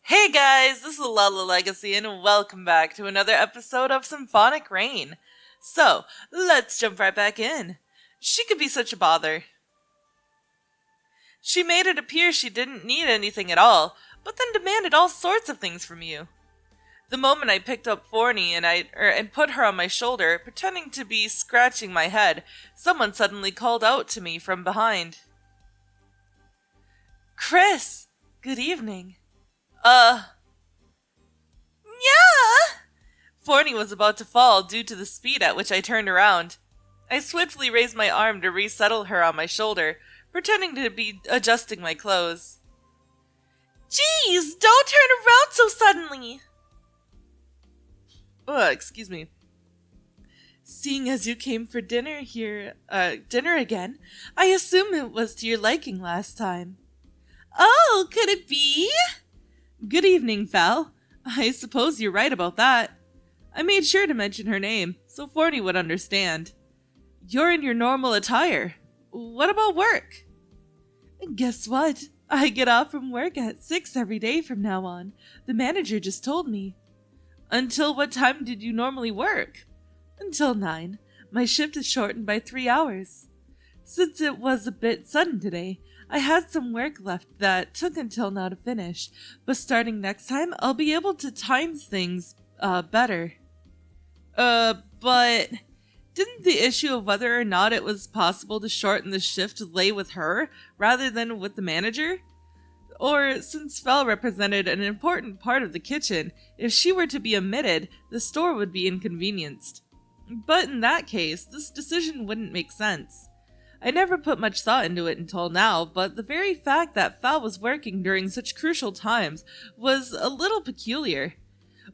Hey guys, this is Lala Legacy and welcome back to another episode of Symphonic Rain. So, let's jump right back in. She could be such a bother. She made it appear she didn't need anything at all, but then demanded all sorts of things from you. The moment I picked up Phorni and put her on my shoulder, pretending to be scratching my head, someone suddenly called out to me from behind. Chris, good evening. Yeah! Phorni was about to fall due to the speed at which I turned around. I swiftly raised my arm to resettle her on my shoulder, pretending to be adjusting my clothes. Jeez, don't turn around so suddenly! Excuse me. Seeing as you came for dinner again, I assume it was to your liking last time. Oh, could it be? Good evening, Fal. I suppose you're right about that. I made sure to mention her name, so Phorni would understand. You're in your normal attire. What about work? Guess what? I get off from work at 6 every day from now on. The manager just told me. Until what time did you normally work? Until 9. My shift is shortened by 3 hours. Since it was a bit sudden today, I had some work left that took until now to finish, but starting next time, I'll be able to time things, better. But didn't the issue of whether or not it was possible to shorten the shift lay with her, rather than with the manager? Or, since Fel represented an important part of the kitchen, if she were to be omitted, the store would be inconvenienced. But in that case, this decision wouldn't make sense. I never put much thought into it until now, but the very fact that Fal was working during such crucial times was a little peculiar.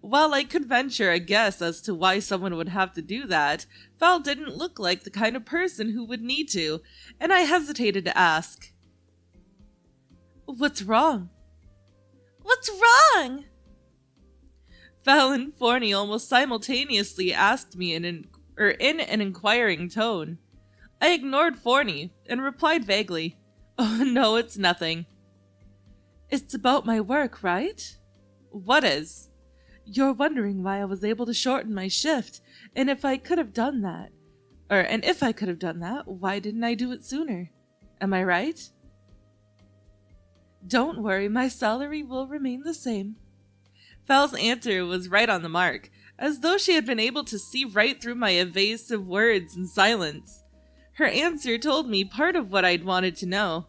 While I could venture a guess as to why someone would have to do that, Fal didn't look like the kind of person who would need to, and I hesitated to ask. What's wrong? What's wrong? Fal and Phorni almost simultaneously asked me in an inquiring tone. I ignored Phorni and replied vaguely, Oh, no, it's nothing. It's about my work, right? What is? You're wondering why I was able to shorten my shift, and if I could have done that. Why didn't I do it sooner? Am I right? Don't worry, my salary will remain the same. Fal's answer was right on the mark, as though she had been able to see right through my evasive words and silence. Her answer told me part of what I'd wanted to know.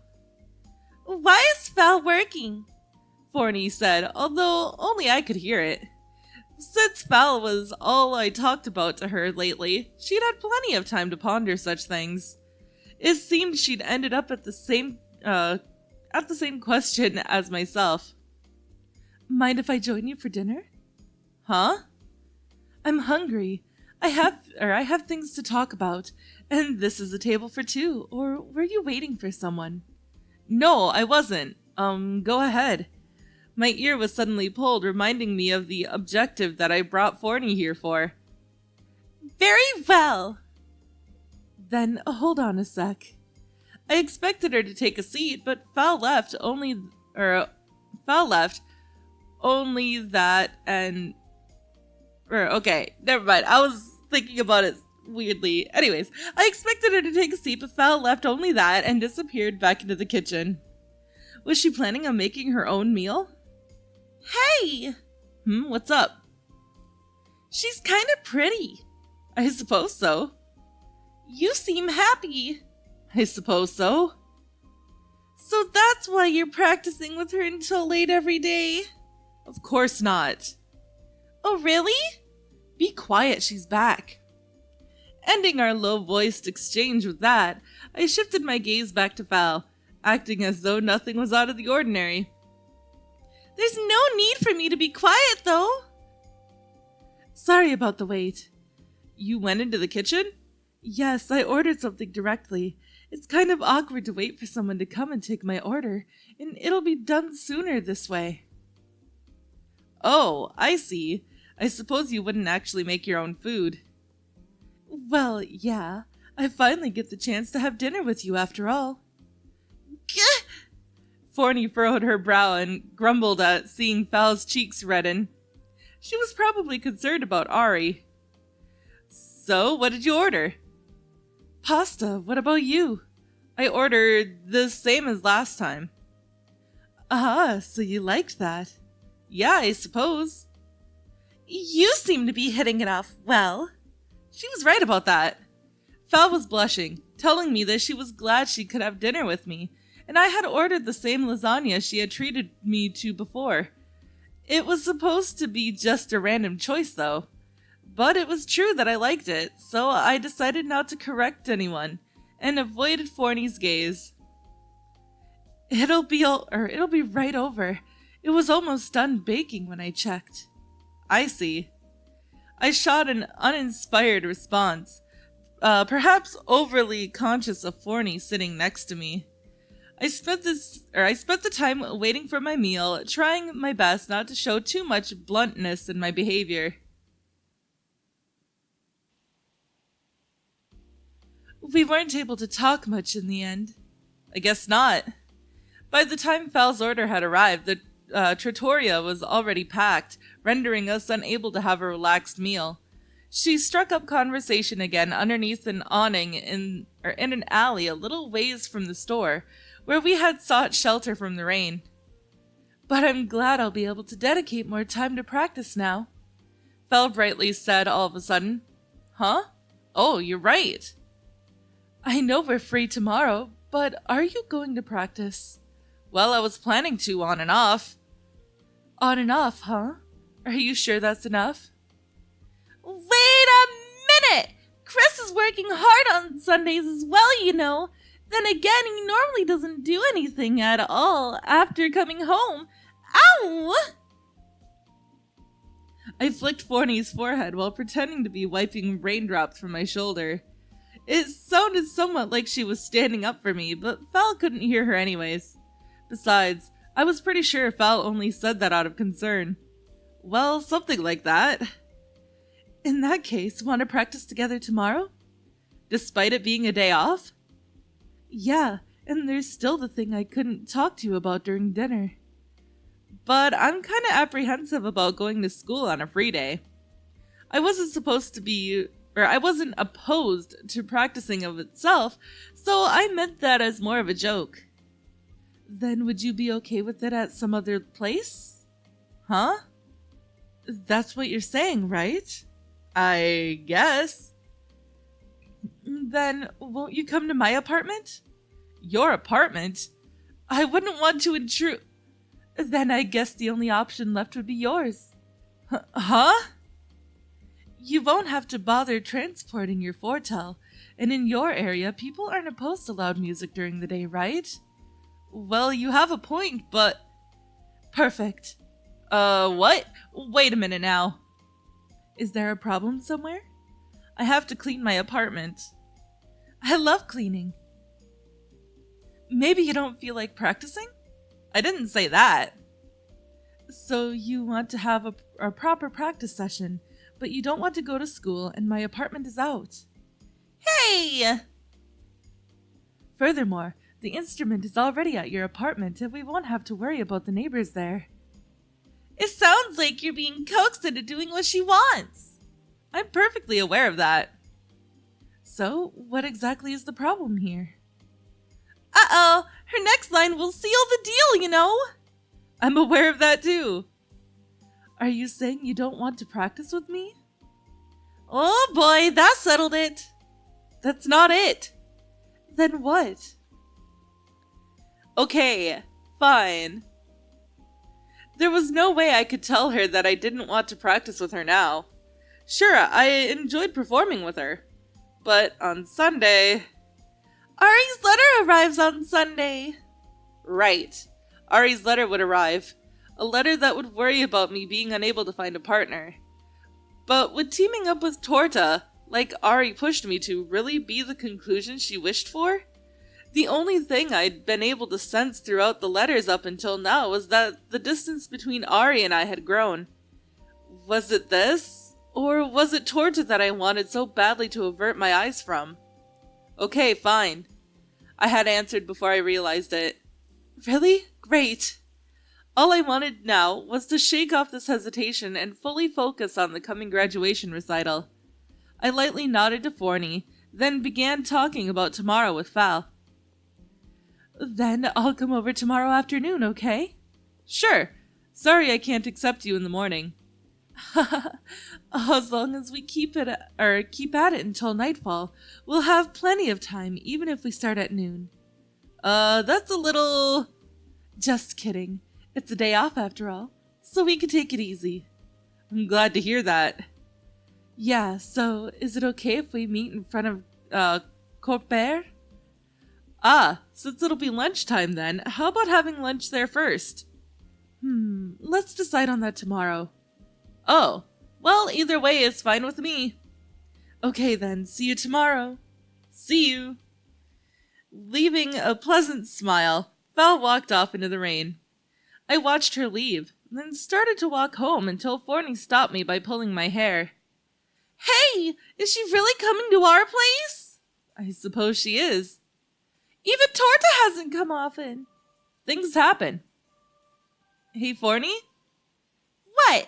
Why is Fal working? Phorni said, although only I could hear it. Since Fal was all I talked about to her lately, she'd had plenty of time to ponder such things. It seemed she'd ended up at the same question as myself. Mind if I join you for dinner? Huh? I'm hungry. I have things to talk about, and this is a table for two, or were you waiting for someone? No, I wasn't. Go ahead. My ear was suddenly pulled, reminding me of the objective that I brought Phorni here for. Very well. Then, hold on a sec. I expected her to take a seat, but Fal left only that and... okay, never mind. I was thinking about it weirdly. Anyways, I expected her to take a seat, but Fal left only that and disappeared back into the kitchen. Was she planning on making her own meal? Hey! What's up? She's kind of pretty. I suppose so. You seem happy. I suppose so. So that's why you're practicing with her until late every day? Of course not. Oh, really? Be quiet, she's back. Ending our low-voiced exchange with that, I shifted my gaze back to Fal, acting as though nothing was out of the ordinary. There's no need for me to be quiet, though. Sorry about the wait. You went into the kitchen? Yes, I ordered something directly. It's kind of awkward to wait for someone to come and take my order, and it'll be done sooner this way. Oh, I see. I suppose you wouldn't actually make your own food. Well, yeah. I finally get the chance to have dinner with you after all. Gah! Phorni furrowed her brow and grumbled at seeing Fal's cheeks redden. She was probably concerned about Ari. So, what did you order? Pasta. What about you? I ordered the same as last time. Ah, so you liked that? Yeah, I suppose. You seem to be hitting it off well. She was right about that. Fal was blushing, telling me that she was glad she could have dinner with me, and I had ordered the same lasagna she had treated me to before. It was supposed to be just a random choice, though. But it was true that I liked it, so I decided not to correct anyone, and avoided Phorni's gaze. It'll be right over. It was almost done baking when I checked. I see. I shot an uninspired response, perhaps overly conscious of Phorni sitting next to me. I spent the time waiting for my meal, trying my best not to show too much bluntness in my behavior. We weren't able to talk much in the end. I guess not. By the time Fal's order had arrived, the trattoria was already packed, rendering us unable to have a relaxed meal. She struck up conversation again underneath an awning in an alley a little ways from the store, where we had sought shelter from the rain. But I'm glad I'll be able to dedicate more time to practice now, Fal brightly said all of a sudden. Huh? Oh, you're right. I know we're free tomorrow, but are you going to practice? Well, I was planning to on and off. On and off, huh? Are you sure that's enough? Wait a minute! Chris is working hard on Sundays as well, you know. Then again, he normally doesn't do anything at all after coming home. Ow! I flicked Phorni's forehead while pretending to be wiping raindrops from my shoulder. It sounded somewhat like she was standing up for me, but Fal couldn't hear her anyways. Besides, I was pretty sure Fal only said that out of concern. Well, something like that. In that case, want to practice together tomorrow? Despite it being a day off? Yeah, and there's still the thing I couldn't talk to you about during dinner. But I'm kind of apprehensive about going to school on a free day. I wasn't opposed to practicing of itself, so I meant that as more of a joke. Then would you be okay with it at some other place? Huh? That's what you're saying, right? I guess. Then won't you come to my apartment? Your apartment? I wouldn't want to intrude. Then I guess the only option left would be yours. Huh? You won't have to bother transporting your foretell, and in your area, people aren't opposed to loud music during the day, right? Well, you have a point, but... Perfect. What? Wait a minute now. Is there a problem somewhere? I have to clean my apartment. I love cleaning. Maybe you don't feel like practicing? I didn't say that. So you want to have a proper practice session, but you don't want to go to school and my apartment is out. Hey! Furthermore, the instrument is already at your apartment and we won't have to worry about the neighbors there. It sounds like you're being coaxed into doing what she wants. I'm perfectly aware of that. So, what exactly is the problem here? Uh-oh, her next line will seal the deal, you know. I'm aware of that too. Are you saying you don't want to practice with me? Oh boy, that settled it. That's not it. Then what? Okay, fine. There was no way I could tell her that I didn't want to practice with her now. Sure, I enjoyed performing with her. But on Sunday... Ari's letter arrives on Sunday. Right. Ari's letter would arrive. A letter that would worry about me being unable to find a partner. But would teaming up with Torta, like Ari pushed me to, really be the conclusion she wished for? The only thing I'd been able to sense throughout the letters up until now was that the distance between Ari and I had grown. Was it this? Or was it Torta that I wanted so badly to avert my eyes from? Okay, fine. I had answered before I realized it. Really? Great. All I wanted now was to shake off this hesitation and fully focus on the coming graduation recital. I lightly nodded to Phorni, then began talking about tomorrow with Fal. Then I'll come over tomorrow afternoon, okay? Sure. Sorry I can't accept you in the morning. As long as we keep at it until nightfall, we'll have plenty of time, even if we start at noon. That's a little... Just kidding. It's a day off after all, so we can take it easy. I'm glad to hear that. Yeah, so is it okay if we meet in front of, Corpere? Since it'll be lunchtime then, how about having lunch there first? Let's decide on that tomorrow. Oh, well, either way is fine with me. Okay then, see you tomorrow. See you. Leaving a pleasant smile, Val walked off into the rain. I watched her leave, then started to walk home until Phorni stopped me by pulling my hair. Hey, is she really coming to our place? I suppose she is. Even Torta hasn't come often. Things happen. Hey, Phorni? What?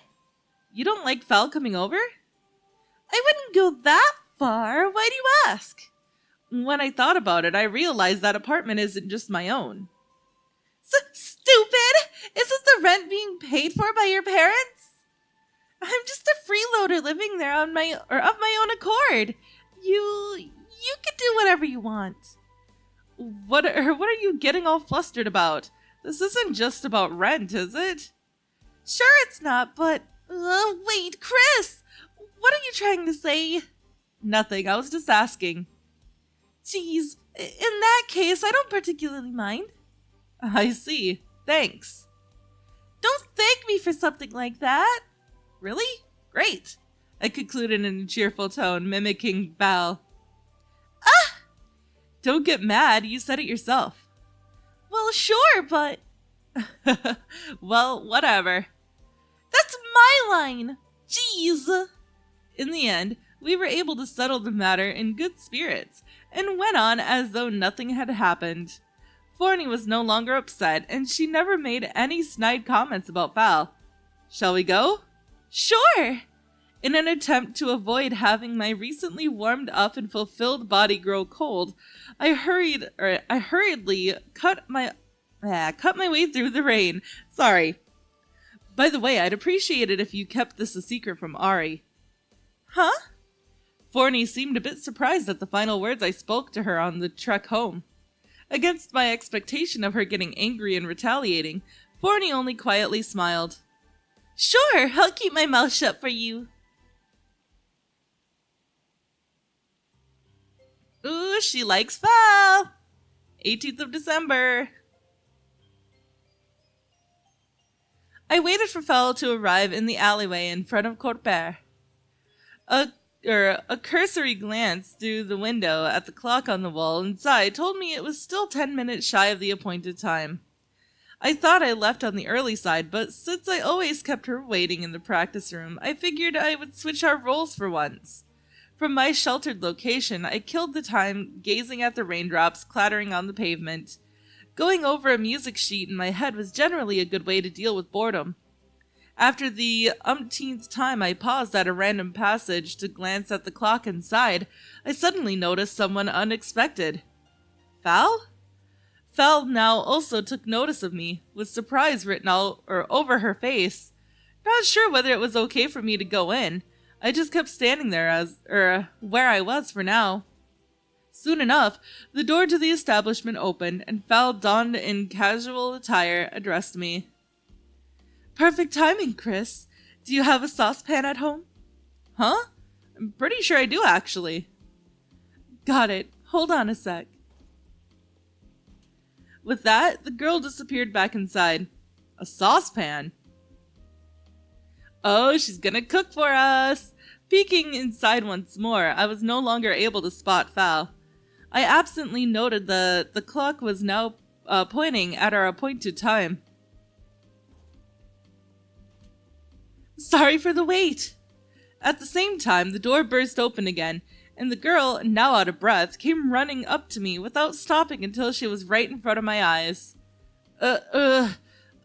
You don't like Val coming over? I wouldn't go that far. Why do you ask? When I thought about it, I realized that apartment isn't just my own. Stupid! Isn't the rent being paid for by your parents? I'm just a freeloader living there of my own accord. You can do whatever you want. What are you getting all flustered about? This isn't just about rent, is it? Sure it's not, but... wait, Chris! What are you trying to say? Nothing, I was just asking. Geez, in that case, I don't particularly mind. I see. Thanks. Don't thank me for something like that. Really? Great. I concluded in a cheerful tone, mimicking Val. Don't get mad, you said it yourself. Well, sure, but... Well, whatever. That's my line. Jeez. In the end, we were able to settle the matter in good spirits, and went on as though nothing had happened. Phorni was no longer upset, and she never made any snide comments about Val. Shall we go? Sure! In an attempt to avoid having my recently warmed up and fulfilled body grow cold, I hurriedly cut my way through the rain. Sorry. By the way, I'd appreciate it if you kept this a secret from Ari. Huh? Phorni seemed a bit surprised at the final words I spoke to her on the trek home. Against my expectation of her getting angry and retaliating, Phorni only quietly smiled. Sure, I'll keep my mouth shut for you. Ooh, she likes Val! 18th of December. I waited for Val to arrive in the alleyway in front of Corpere. A cursory glance through the window at the clock on the wall inside told me it was still 10 minutes shy of the appointed time. I thought I left on the early side, but since I always kept her waiting in the practice room, I figured I would switch our roles for once. From my sheltered location, I killed the time gazing at the raindrops clattering on the pavement. Going over a music sheet in my head was generally a good way to deal with boredom. After the umpteenth time I paused at a random passage to glance at the clock inside, I suddenly noticed someone unexpected. Val? Val now also took notice of me, with surprise written all over her face. Not sure whether it was okay for me to go in. I just kept standing there where I was for now. Soon enough, the door to the establishment opened, and Val, donned in casual attire, addressed me. Perfect timing, Chris. Do you have a saucepan at home? Huh? I'm pretty sure I do, actually. Got it. Hold on a sec. With that, the girl disappeared back inside. A saucepan? Oh, she's gonna cook for us! Peeking inside once more, I was no longer able to spot Val. I absently noted the clock was now pointing at our appointed time. Sorry for the wait! At the same time, the door burst open again, and the girl, now out of breath, came running up to me without stopping until she was right in front of my eyes. Uh, uh,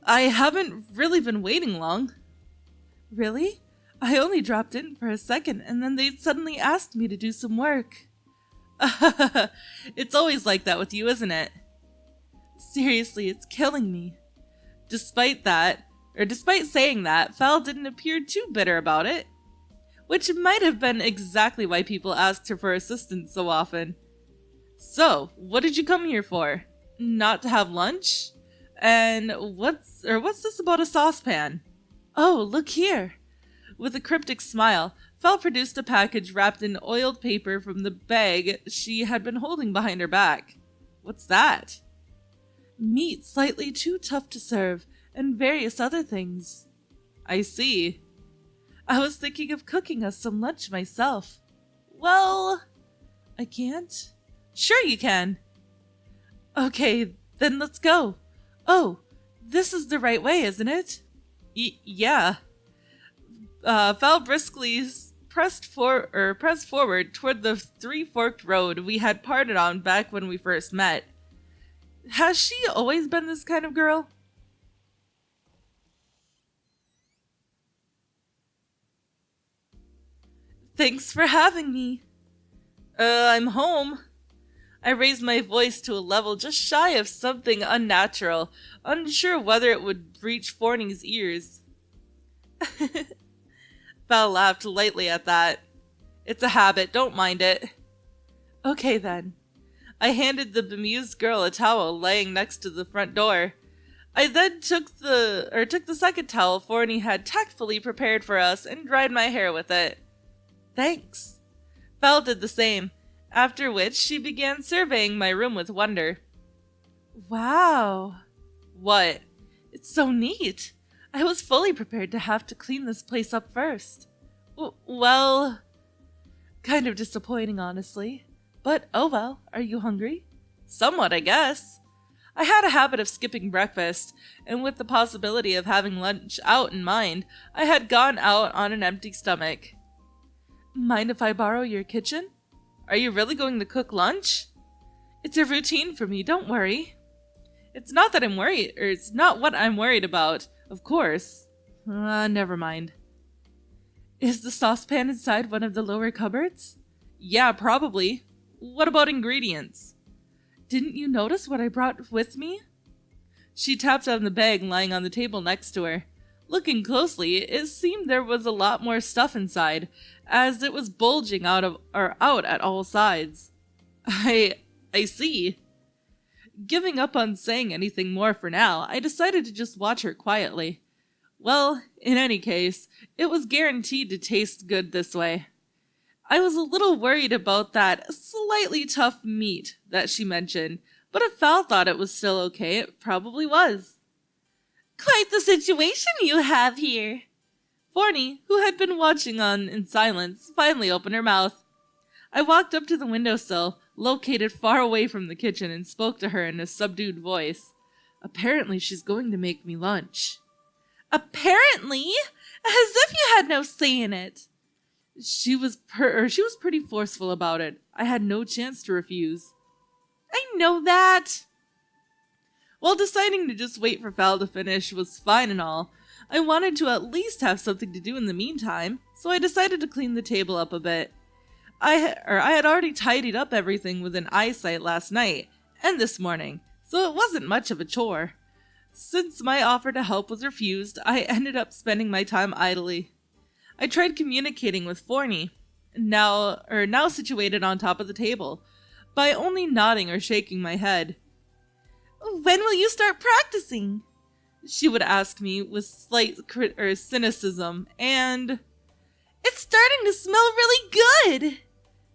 I haven't really been waiting long. Really? I only dropped in for a second and then they suddenly asked me to do some work. It's always like that with you, isn't it? Seriously, it's killing me. Despite saying that, Fal didn't appear too bitter about it, which might have been exactly why people asked her for assistance so often. So, what did you come here for? Not to have lunch? And what's this about a saucepan? Oh, look here. With a cryptic smile, Fal produced a package wrapped in oiled paper from the bag she had been holding behind her back. What's that? Meat slightly too tough to serve, and various other things. I see. I was thinking of cooking us some lunch myself. Well, I can't? Sure you can. Okay, then let's go. Oh, this is the right way, isn't it? Yeah. Val briskly pressed forward toward the three-forked road we had parted on back when we first met. Has she always been this kind of girl? Thanks for having me. I'm home. I raised my voice to a level just shy of something unnatural, unsure whether it would reach Phorni's ears. Val laughed lightly at that. It's a habit, don't mind it. Okay then. I handed the bemused girl a towel laying next to the front door. I then took the second towel Phorni had tactfully prepared for us and dried my hair with it. Thanks. Val did the same, after which she began surveying my room with wonder. Wow. What? It's so neat. I was fully prepared to have to clean this place up first. Well, kind of disappointing, honestly. But oh well, are you hungry? Somewhat, I guess. I had a habit of skipping breakfast, and with the possibility of having lunch out in mind, I had gone out on an empty stomach. Mind if I borrow your kitchen? Are you really going to cook lunch? It's a routine for me, don't worry. It's not that I'm worried, or it's not what I'm worried about, of course. Never mind. Is the saucepan inside one of the lower cupboards? Yeah, probably. What about ingredients? Didn't you notice what I brought with me? She tapped on the bag lying on the table next to her. Looking closely, it seemed there was a lot more stuff inside, as it was bulging out at all sides. I see. Giving up on saying anything more for now, I decided to just watch her quietly. Well, in any case, it was guaranteed to taste good this way. I was a little worried about that slightly tough meat that she mentioned, but if Val thought it was still okay, it probably was. Quite the situation you have here. Phorni, who had been watching on in silence, finally opened her mouth. I walked up to the windowsill, located far away from the kitchen, and spoke to her in a subdued voice. Apparently she's going to make me lunch. Apparently? As if you had no say in it. She was pretty forceful about it. I had no chance to refuse. I know that. While deciding to just wait for Val to finish was fine and all, I wanted to at least have something to do in the meantime, so I decided to clean the table up a bit. I had already tidied up everything within eyesight last night and this morning, so it wasn't much of a chore. Since my offer to help was refused, I ended up spending my time idly. I tried communicating with Phorni, now situated on top of the table, by only nodding or shaking my head. When will you start practicing? She would ask me with slight cynicism, and it's starting to smell really good,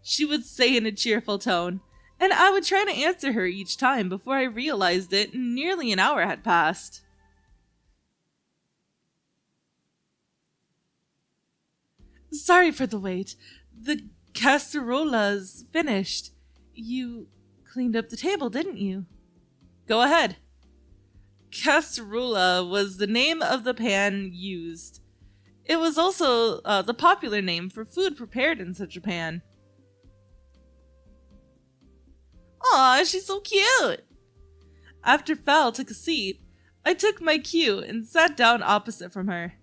she would say in a cheerful tone, and I would try to answer her each time before I realized it nearly an hour had passed. Sorry for the wait. The casserola's finished. You cleaned up the table, didn't you? Go ahead. Casserola was the name of the pan used. It was also the popular name for food prepared in such a pan. Aw, she's so cute. After Val took a seat, I took my cue and sat down opposite from her.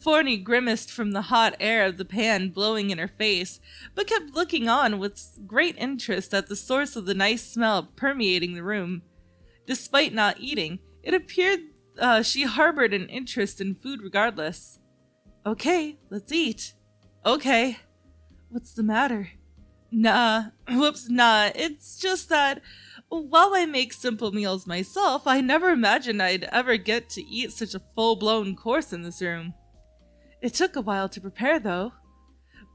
Phorni grimaced from the hot air of the pan blowing in her face, but kept looking on with great interest at the source of the nice smell permeating the room. Despite not eating, it appeared she harbored an interest in food regardless. Okay, let's eat. Okay. What's the matter? Nah, it's just that while I make simple meals myself, I never imagined I'd ever get to eat such a full-blown course in this room. It took a while to prepare, though.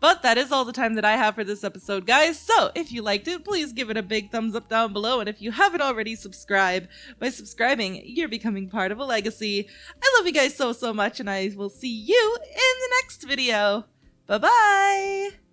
But that is all the time that I have for this episode, guys. So if you liked it, please give it a big thumbs up down below. And if you haven't already, subscribe. By subscribing, you're becoming part of a legacy. I love you guys so much, and I will see you in the next video. Bye-bye!